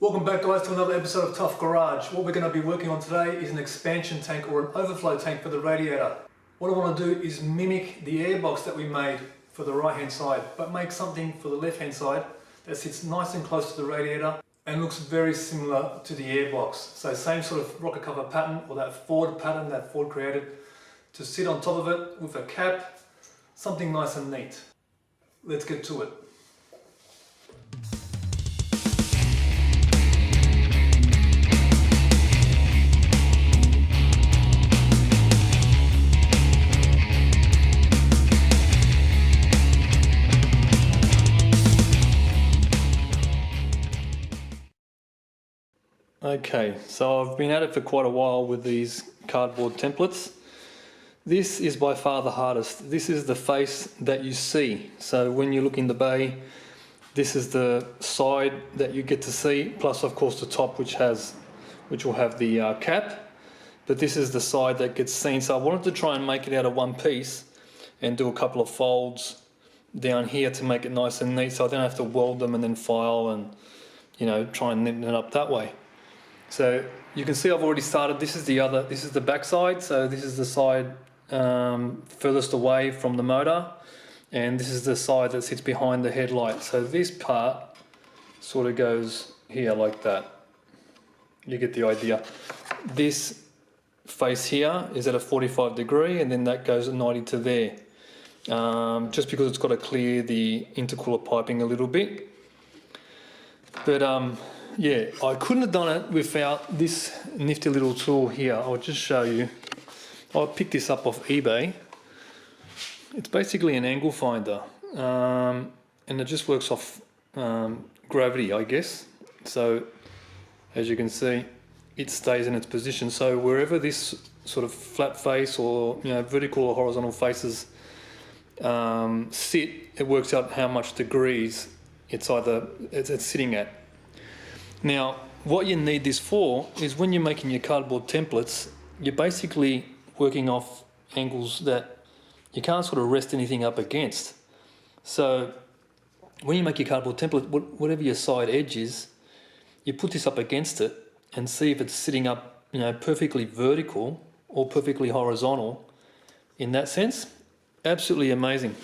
Welcome back guys to another episode of Tough Garage. What we're going to be working on today is an expansion tank or an overflow tank for the radiator. What I want to do is mimic the airbox that we made for the right hand side, but make something for the left hand side that sits nice and close to the radiator and looks very similar to the airbox. So same sort of rocker cover pattern, or that Ford pattern that Ford created, to sit on top of it with a cap, something nice and neat. Let's get to it. Okay, so I've been at it for quite a while with these cardboard templates. This is by far the hardest. This is the face that you see. So when you look in the bay, this is the side that you get to see, plus of course the top which will have the cap. But this is the side that gets seen. So I wanted to try and make it out of one piece and do a couple of folds down here to make it nice and neat, so I don't have to weld them and then file and, you know, try and neaten it up that way. So you can see I've already started. This is the back side, so this is the side furthest away from the motor, and this is the side that sits behind the headlight. So this part sort of goes here like that. You get the idea. This face here is at a 45 degree, and then that goes at 90 to there, just because it's got to clear the intercooler piping a little bit. But yeah, I couldn't have done it without this nifty little tool here. I'll just show you. I picked this up off eBay. It's basically an angle finder, and it just works off gravity, I guess. So as you can see, it stays in its position. So wherever this sort of flat face or, you know, vertical or horizontal faces sit, it works out how much degrees it's sitting at. Now, what you need this for is when you're making your cardboard templates, you're basically working off angles that you can't sort of rest anything up against. So when you make your cardboard template, whatever your side edge is, you put this up against it and see if it's sitting up, you know, perfectly vertical or perfectly horizontal in that sense. Absolutely amazing,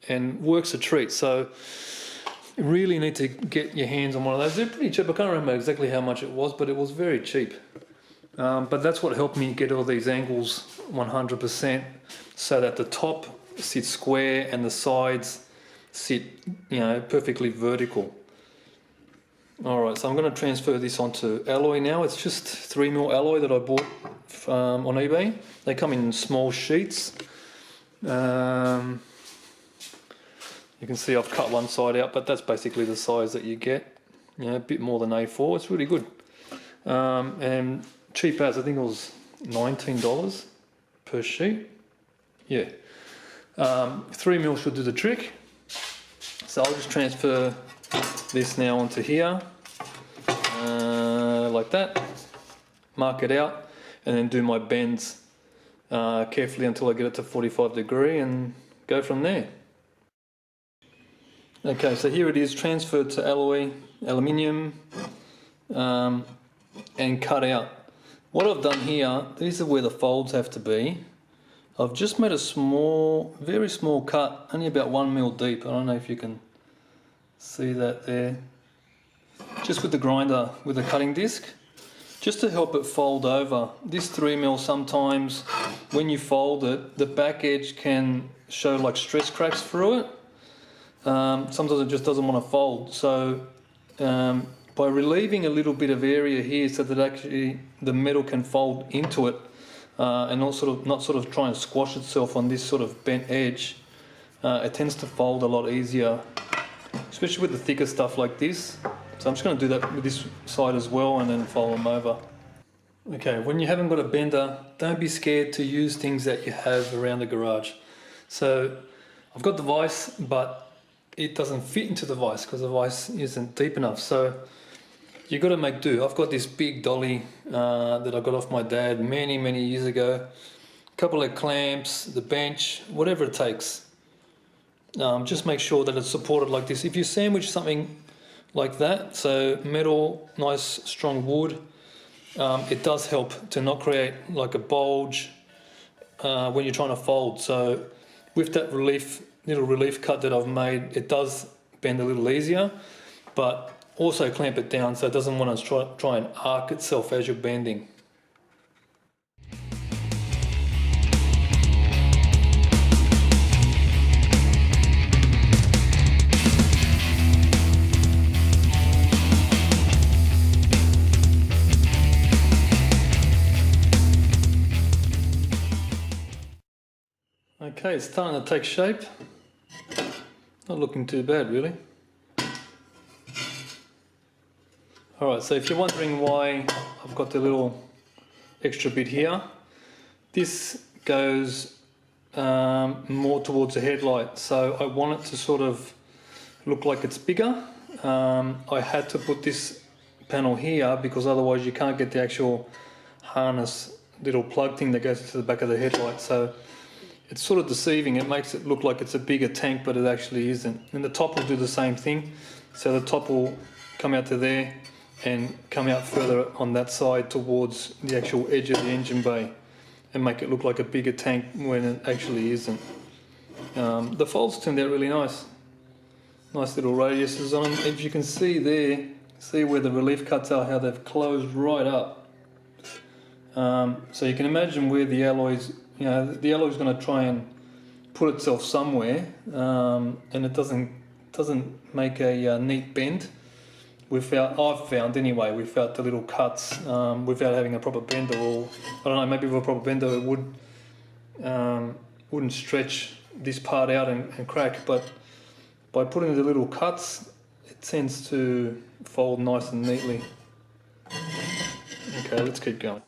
and works a treat. So you really need to get your hands on one of those. They're pretty cheap. I can't remember exactly how much it was, but it was very cheap. But that's what helped me get all these angles 100%, so that the top sits square and the sides sit, you know, perfectly vertical. All right, so I'm going to transfer this onto alloy now. It's just 3mm alloy that I bought on eBay. They come in small sheets. You can see I've cut one side out, but that's basically the size that you get. You know, a bit more than A4. It's really good. And cheap as, I think it was $19 per sheet. Yeah. 3mm should do the trick. So I'll just transfer this now onto here, like that. Mark it out, and then do my bends carefully until I get it to 45 degree and go from there. Okay, so here it is, transferred to alloy, aluminium, and cut out. What I've done here, these are where the folds have to be. I've just made a small, very small cut, only about 1mm deep. I don't know if you can see that there. Just with the grinder, with the cutting disc, just to help it fold over. This 3mm, sometimes when you fold it, the back edge can show like stress cracks through it. Sometimes it just doesn't want to fold. So by relieving a little bit of area here so that actually the metal can fold into it, and not sort of try and squash itself on this sort of bent edge, it tends to fold a lot easier, especially with the thicker stuff like this. So I'm just going to do that with this side as well, and then fold them over. Okay, when you haven't got a bender, don't be scared to use things that you have around the garage. So I've got the vise, but it doesn't fit into the vise because the vise isn't deep enough. So you've got to make do. I've got this big dolly that I got off my dad many years ago. A couple of clamps, the bench, whatever it takes. Just make sure that it's supported like this. If you sandwich something like that. So metal, nice strong wood. It does help to not create like a bulge when you're trying to fold. So with that little relief cut that I've made, it does bend a little easier, but also clamp it down so it doesn't want to try and arc itself as you're bending. Okay, it's starting to take shape. Not looking too bad, really. Alright, so if you're wondering why I've got the little extra bit here, this goes more towards the headlight. So I want it to sort of look like it's bigger. I had to put this panel here because otherwise you can't get the actual harness little plug thing that goes into the back of the headlight. So it's sort of deceiving. It makes it look like it's a bigger tank, but it actually isn't. And the top will do the same thing. So the top will come out to there and come out further on that side towards the actual edge of the engine bay and make it look like a bigger tank when it actually isn't. The folds turned out really nice. Nice little radiuses on them. If you can see there, see where the relief cuts are, how they've closed right up. So you can imagine where the alloys, the alloy's going to try and put itself somewhere, and it doesn't make a neat bend. I've found anyway, without the little cuts, without having a proper bender, or I don't know, maybe with a proper bender it wouldn't stretch this part out and crack, but by putting the little cuts, it tends to fold nice and neatly. Okay, let's keep going.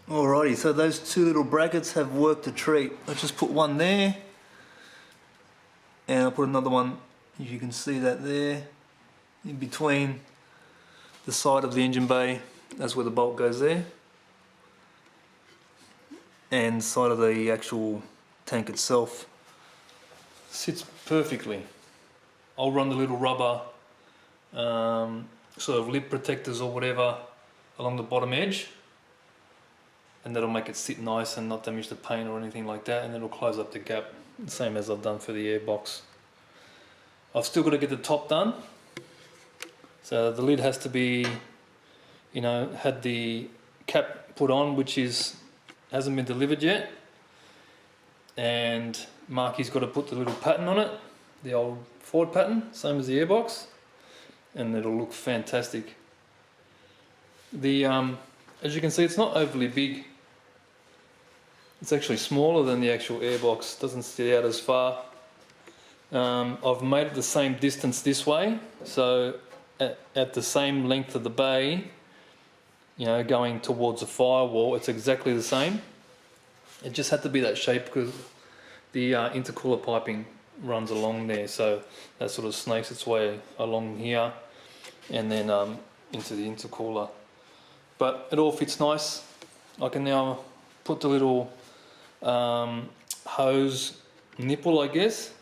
Alrighty, so those two little brackets have worked a treat. I just put one there, and I'll put another one, if you can see that there, in between the side of the engine bay. That's where the bolt goes there, and side of the actual tank itself. Sits perfectly. I'll run the little rubber sort of lip protectors or whatever along the bottom edge, and that'll make it sit nice and not damage the paint or anything like that, and it'll close up the gap, same as I've done for the airbox. I've still got to get the top done, so the lid has to be, had the cap put on, which hasn't been delivered yet, and Marky's got to put the little pattern on it, the old Ford pattern, same as the airbox, and it'll look fantastic. As you can see, it's not overly big. It's actually smaller than the actual airbox, doesn't stick out as far. I've made it the same distance this way, so at the same length of the bay, going towards the firewall, it's exactly the same. It just had to be that shape because the intercooler piping runs along there, so that sort of snakes its way along here and then into the intercooler. But it all fits nice. I can now put the little hose nipple, I guess,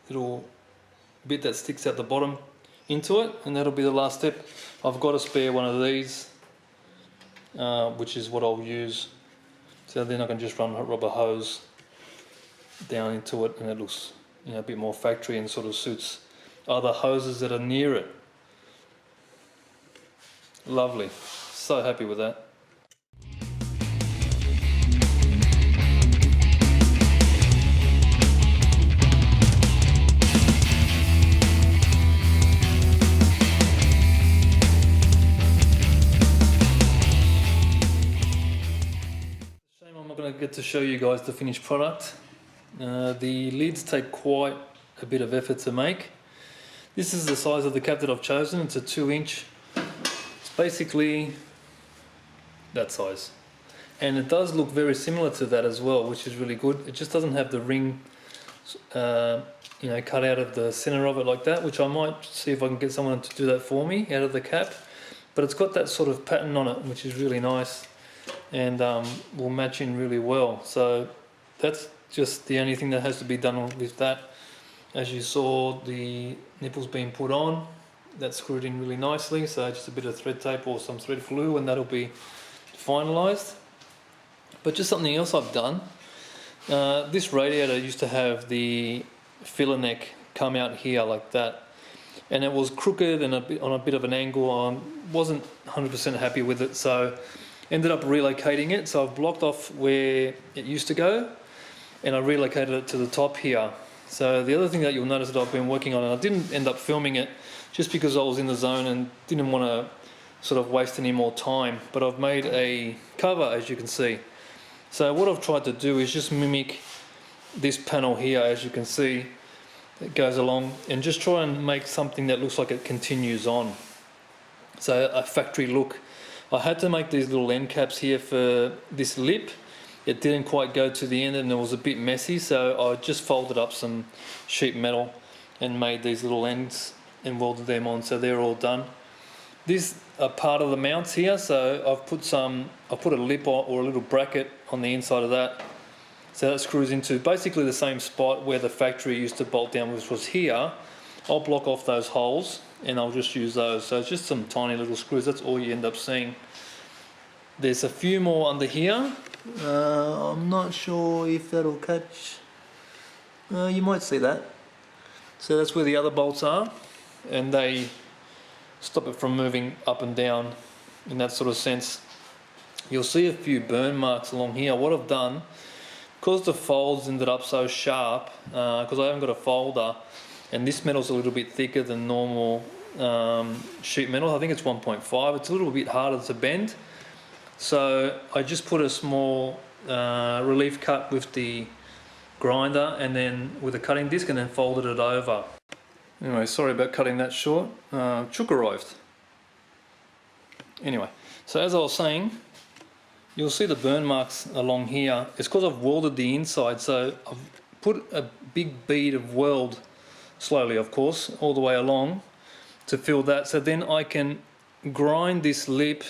little bit that sticks out the bottom, into it, and that'll be the last step. I've got a spare one of these, which is what I'll use. So then I can just run a rubber hose down into it, and it looks, you know, a bit more factory and sort of suits other hoses that are near it. Lovely, so happy with that. Shame I'm not going to get to show you guys the finished product. The lids take quite a bit of effort to make. This is the size of the cap that I've chosen. It's a 2-inch. It's basically that size. And it does look very similar to that as well, which is really good. It just doesn't have the ring you know, cut out of the center of it like that, which I might see if I can get someone to do that for me out of the cap. But it's got that sort of pattern on it, which is really nice, and will match in really well. So that's just the only thing that has to be done with that. As you saw, the nipples being put on, that's screwed in really nicely, so just a bit of thread tape or some thread glue and that'll be finalized. But just something else I've done, this radiator used to have the filler neck come out here like that, and it was crooked and on a bit of an angle. I wasn't 100% happy with it, so ended up relocating it. So I've blocked off where it used to go and I relocated it to the top here. So the other thing that you'll notice that I've been working on, and I didn't end up filming it just because I was in the zone and didn't want to sort of waste any more time, but I've made a cover, as you can see. So what I've tried to do is just mimic this panel here, as you can see, it goes along, and just try and make something that looks like it continues on. So a factory look. I had to make these little end caps here for this lip. It didn't quite go to the end and it was a bit messy, so I just folded up some sheet metal and made these little ends and welded them on, so they're all done. These are part of the mounts here, so I've put a lip on, or a little bracket on the inside of that, so that screws into basically the same spot where the factory used to bolt down, which was here. I'll block off those holes and I'll just use those. So it's just some tiny little screws, that's all you end up seeing. There's a few more under here. I'm not sure if that'll catch. You might see that. So that's where the other bolts are, and they stop it from moving up and down in that sort of sense. You'll see a few burn marks along here. What I've done, because the folds ended up so sharp, because I haven't got a folder, and this metal's a little bit thicker than normal sheet metal. I think it's 1.5. It's a little bit harder to bend. So I just put a small relief cut with the grinder and then with a cutting disc, and then folded it over. Anyway, sorry about cutting that short. Chook arrived. Anyway, so as I was saying, you'll see the burn marks along here. It's because I've welded the inside, so I've put a big bead of weld, slowly of course, all the way along to fill that. So then I can grind this lip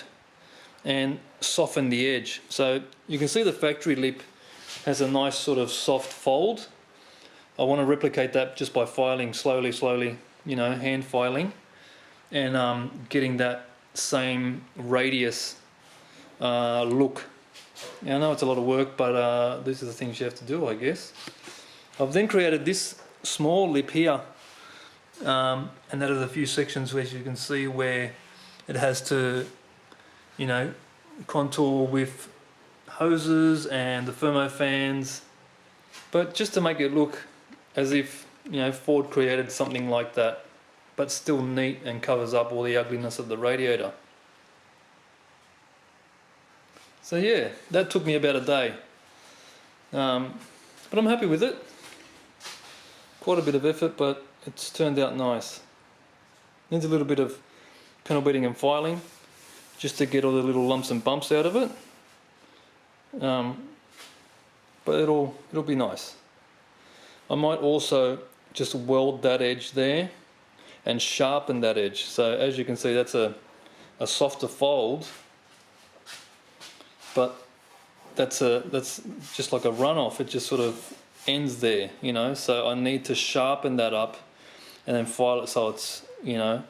and soften the edge. So you can see the factory lip has a nice sort of soft fold. I want to replicate that just by filing slowly, you know, hand filing, and getting that same radius look. Now, I know it's a lot of work, but these are the things you have to do, I guess. I've then created this small lip here, and that is a few sections where you can see where it has to, you know, contour with hoses and the thermo fans, but just to make it look as if, you know, Ford created something like that, but still neat and covers up all the ugliness of the radiator. So yeah, that took me about a day, but I'm happy with it. Quite a bit of effort, but it's turned out nice. Needs a little bit of panel beating and filing just to get all the little lumps and bumps out of it, but it'll be nice. I might also just weld that edge there and sharpen that edge. So as you can see, that's a softer fold, but that's just like a runoff. It just sort of ends there, you know. So I need to sharpen that up and then file it so it's you know,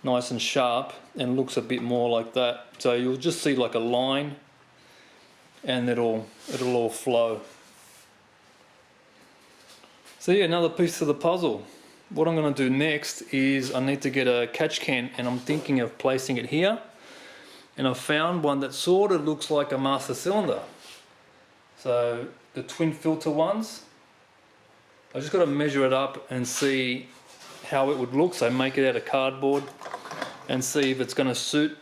nice and sharp, and looks a bit more like that. So you'll just see like a line, and it'll all flow. So yeah, another piece of the puzzle. What I'm going to do next is I need to get a catch can, and I'm thinking of placing it here. And I've found one that sort of looks like a master cylinder. So the twin filter ones, I just got to measure it up and see how it would look. So make it out of cardboard and see if it's going to suit.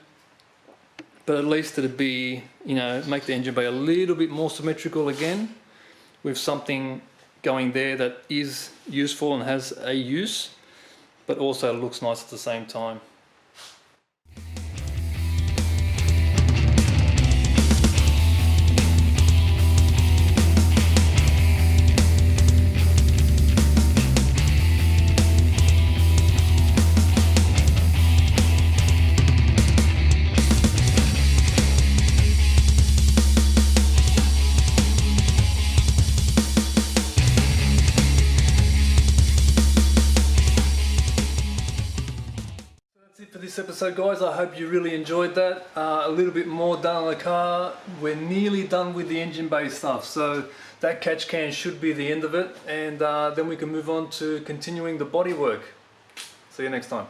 But at least it'd be, you know, make the engine bay a little bit more symmetrical again, with something going there that is useful and has a use, but also looks nice at the same time. That's it for this episode, guys. I hope you really enjoyed that. A little bit more done on the car. We're nearly done with the engine bay stuff, so that catch can should be the end of it, and then we can move on to continuing the body work. See you next time.